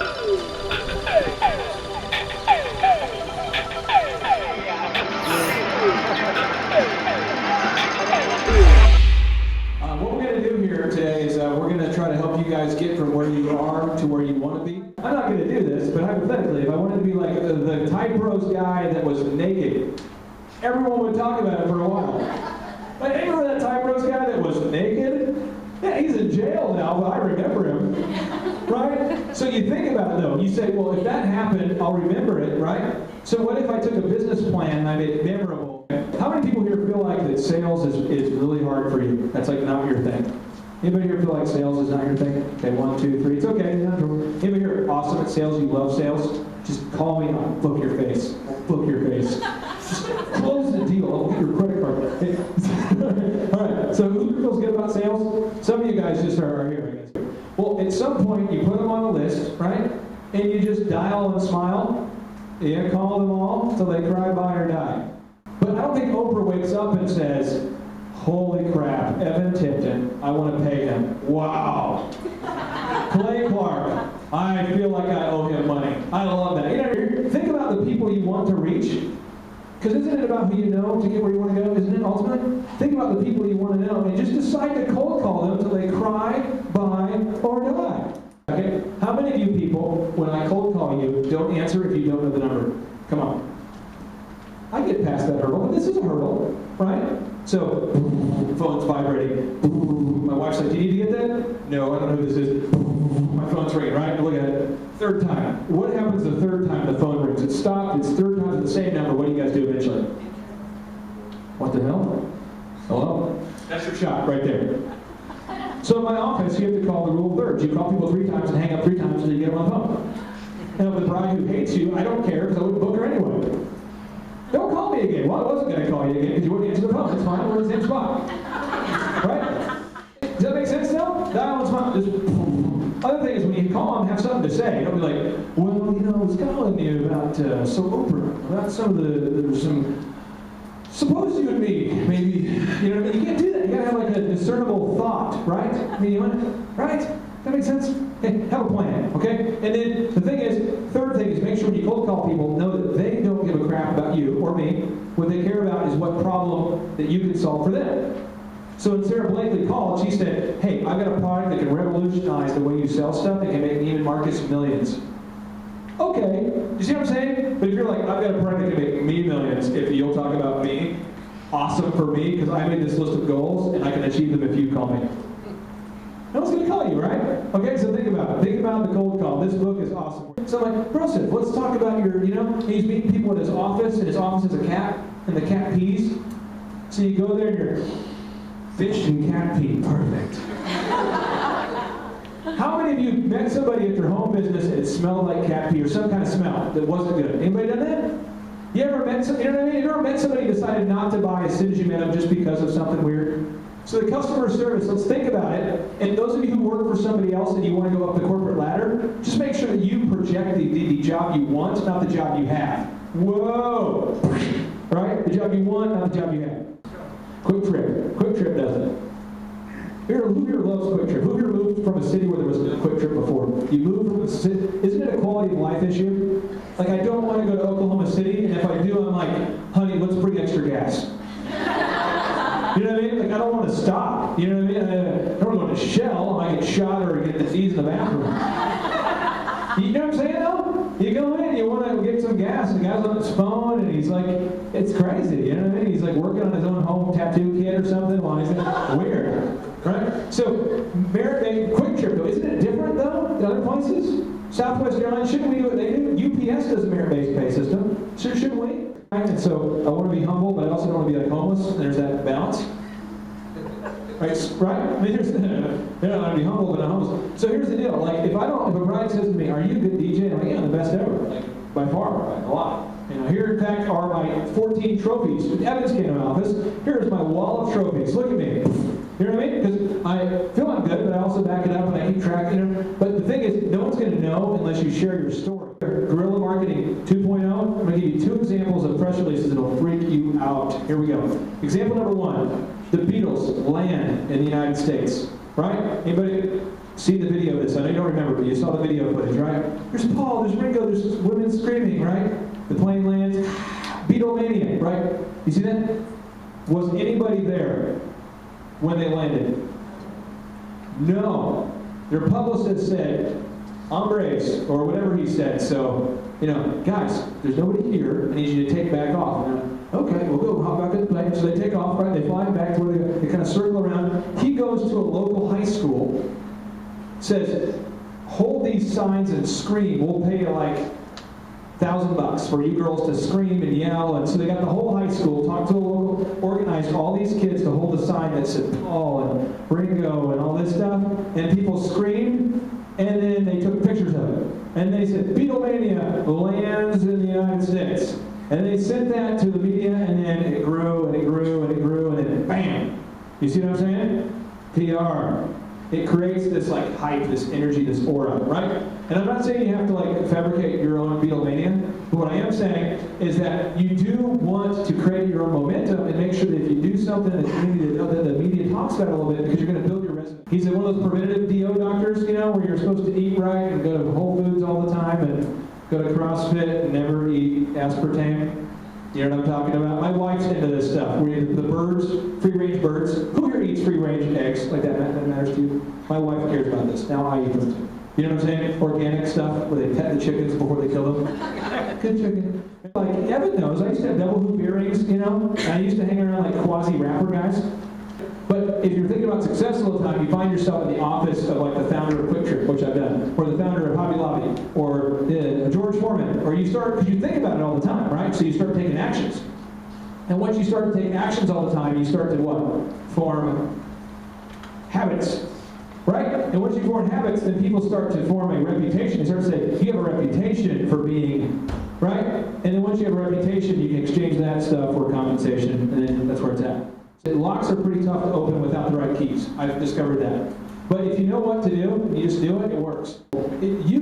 What we're going to do here today is we're going to try to help you guys get from where you are to where you want to be. I'm not going to do this, but hypothetically, if I wanted to be like the Type Bros guy that was naked, everyone would talk about it for a while. Like, hey, remember that Type Bros guy that was naked? Yeah, he's in jail now, but I remember him. Right? So you think about it though. You say, well, if that happened, I'll remember it, right? So what if I took a business plan and I made it memorable? How many people here feel like that sales is really hard for you? That's like not your thing. Anybody here feel like sales is not your thing? Okay, 1, 2, 3. It's okay. Anybody here awesome at sales? You love sales? Just call me and I'll book your face. I'll book your face. Just close the deal. I'll get your credit card. Hey. All right. So who feels good about sales? Some of you guys just are here, I guess. Well, at some point you put them on a list, right? And you just dial and smile. You call them all till they cry, buy, or die. But I don't think Oprah wakes up and says, holy crap, Evan Tipton, I want to pay him. Wow. Clay Clark, I feel like I owe him money. I love that. You know, think about the people you want to reach. Because isn't it about who you know to get where you want to go? Isn't it ultimately? Think about the people you want to know and just decide to cold call them till they cry, buy, or die. Okay? How many of you people, when I cold call you, don't answer if you don't know the number? Come on. I get past that hurdle, but this is a hurdle, right? So, phone's vibrating. My wife's like, do you need to get that? No, I don't know who this is. My phone's ringing, right? Look at it. Third time. What happens the third time the phone rings? It stopped. It's third time the same number. What do you guys do eventually? What the hell? Hello? That's your shot right there. So in my office, you have to call the rule of thirds. You call people 3 times and hang up 3 times until you get them on the phone. Now, the bride who hates you, I don't care because I wouldn't book her anyway. Don't call me again. Well, I wasn't going to call you again because you wouldn't answer the phone. It's fine. We're in the same spot. Right? Does that make sense now? Dial and smile. Other thing is when you call them, have something to say. Don't be like, well, you know, I was calling you about Oprah. About some of there's some. Suppose you and me, maybe, you know, you can't do that. You got to have like a discernible thought, right? I mean, you want, right? That makes sense? Hey, have a plan, okay? And then the thing is, third thing is make sure when you cold call people, know that they don't give a crap about you or me. What they care about is what problem that you can solve for them. So when Sarah Blakely called, she said, hey, I've got a product that can revolutionize the way you sell stuff. It can make Neiman Marcus millions. Okay, you see what I'm saying? But if you're like, I've got a product that can make me millions, if you'll talk about me, awesome for me, because I made this list of goals, and I can achieve them if you call me. No one's going to call you, right? Okay, so think about it. Think about the cold call. This book is awesome. So I'm like, Broseph, let's talk about your, you know, he's meeting people at his office, and his office is a cat, and the cat pees. So you go there and you're fish and cat pee. Perfect. How many of you met somebody at their home business and it smelled like cat pee or some kind of smell that wasn't good? Anybody done that? You ever met somebody, you know what I mean? You ever met somebody who decided not to buy as soon as you met them just because of something weird? So the customer service, let's think about it. And those of you who work for somebody else and you want to go up the corporate ladder, just make sure that you project the job you want, not the job you have. Whoa! Right? The job you want, not the job you have. Quick Trip. Quick Trip does it. Who here loves Quick Trip? Who here moved from a city where there was no Quick Trip before? You moved from a city. Isn't it a quality of life issue? Like, I don't want to go to Oklahoma City, and if I do, I'm like, honey, let's bring extra gas. You know what I mean? Like, I don't want to stop. You know what I mean? I don't want to go to Shell. I might get shot or get disease in the bathroom. You know what I'm saying, though? You go in, you want to get some gas, and the guy's on his phone, and he's like, it's crazy. You know what I mean? He's like working on his own home tattoo kit or something while he's weird. Right? So, Quick Trip, though, isn't it different, though, than other places? Southwest Airlines, shouldn't we do what they do? UPS does a merit-based pay system. Sure, shouldn't we? And so, I want to be humble, but I also don't want to be like homeless. There's that balance. Right? I mean, they're not allowed to be humble, but not homeless. So here's the deal. Like, if a bride says to me, are you a good DJ? I'm like, yeah, I'm the best ever. Like, by far, by a lot. You know, here, in fact, are my 14 trophies. Evan's came to my office. Here's my wall of trophies. Look at me. You know what I mean? Because I feel I'm good, but I also back it up and I keep track, you know. But the thing is, no one's going to know unless you share your story. Guerrilla Marketing 2.0, I'm going to give you 2 examples of press releases that will freak you out. Here we go. Example number 1, the Beatles land in the United States. Right? Anybody? see the video of this. I know you don't remember, but you saw the video footage, right? There's Paul, there's Ringo, there's women screaming, right? The plane lands, Beatlemania, right? You see that? Was anybody there when they landed? No. Their publicist said, hombres, or whatever he said. So, guys, there's nobody here. I need you to take back off. Okay, we'll go hop back in the plane. So they take off, right? They fly back to where they kind of circle around. He goes to a local high school, says, hold these signs and scream. We'll pay you like $1,000 for you girls to scream and yell. And so they got the whole high school, talked to the local, organized all these kids to hold a sign that said Paul and Ringo and all this stuff. And people screamed, and then they took pictures of it. And they said, Beatlemania lands in the United States. And they sent that to the media, and then it grew, and it grew, and it grew, and then bam! You see what I'm saying? PR. It creates this like hype, this energy, this aura, right? And I'm not saying you have to like fabricate your own Beatlemania, but what I am saying is that you do want to create your own momentum and make sure that if you do something that the media talks about a little bit, because you're going to build your resume. He's one of those preventative DO doctors, where you're supposed to eat right and go to Whole Foods all the time and go to CrossFit and never eat aspartame. You know what I'm talking about? My wife's into this stuff. The birds, free-range birds. Who here eats free-range eggs? Like that matters to you? My wife cares about this. Now I eat them too. You know what I'm saying? Organic stuff where they pet the chickens before they kill them. Good chicken. Like Evan knows, I used to have double hoop earrings, and I used to hang around like quasi-rapper guys. But if you're thinking about success all the time, you find yourself in the office of like the founder of Quick Trip, which I've done, or the founder of Hobby Lobby, or George Foreman, or you start, because you think about it all the time, right? So you start taking actions. And once you start to take actions all the time, you start to what? Form habits, right? And once you form habits, then people start to form a reputation. They start to say, you have a reputation for being, right? And then once you have a reputation, you can exchange that stuff for compensation, and then that's where it's at. Locks are pretty tough to open without the right keys. I've discovered that. But if you know what to do, you just do it, it works. You